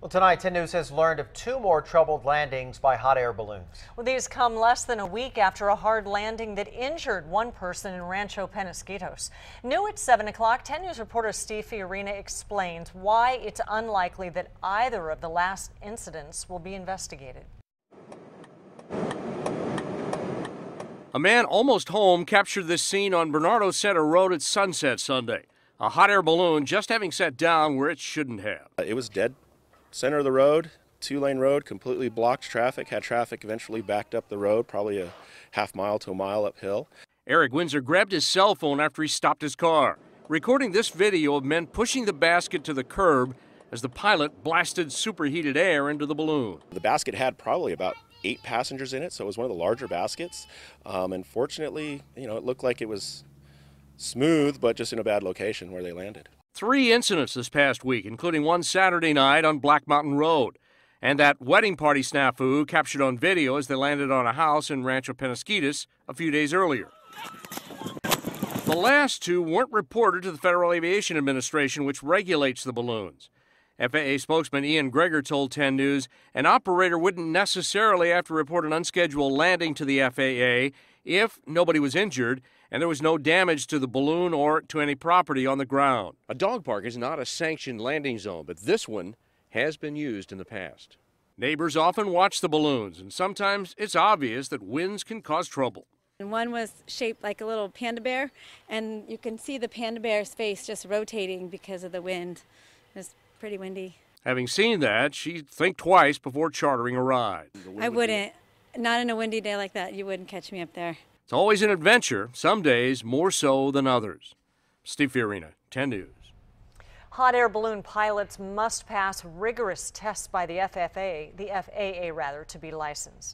Well, tonight, 10 News has learned of 2 more troubled landings by hot air balloons. Well, these come less than a week after a hard landing that injured one person in Rancho Bernardo. New at 7 o'clock, 10 News reporter Steve Fiorina explains why it's unlikely that either of the last incidents will be investigated. A man almost home captured this scene on Bernardo Center Road at sunset Sunday. A hot air balloon just having set down where it shouldn't have. It was dead center of the road, 2-lane road, completely blocked traffic, had traffic eventually backed up the road, probably a half mile to a mile uphill. Erik Windsor grabbed his cell phone after he stopped his car, recording this video of men pushing the basket to the curb as the pilot blasted superheated air into the balloon. The basket had probably about 8 passengers in it, so it was one of the larger baskets. And fortunately, it looked like it was smooth, but just in a bad location where they landed. 3 incidents this past week, including one Saturday night on Black Mountain Road, and that wedding party snafu captured on video as they landed on a house in Rancho Bernardo a few days earlier. The last 2 weren't reported to the Federal Aviation Administration, which regulates the balloons. FAA spokesman Ian Gregor told 10 News an operator wouldn't necessarily have to report an unscheduled landing to the FAA if nobody was injured and there was no damage to the balloon or to any property on the ground. A dog park is not a sanctioned landing zone, but this one has been used in the past. Neighbors often watch the balloons, and sometimes it's obvious that winds can cause trouble. And one was shaped like a little panda bear, and you can see the panda bear's face just rotating because of the wind. It was pretty windy. Having seen that, she'd think twice before chartering a ride. I wouldn't. Not on a windy day like that. You wouldn't catch me up there. It's always an adventure, some days more so than others. Steve Fiorina, 10 News. Hot air balloon pilots must pass rigorous tests by the FAA to be licensed.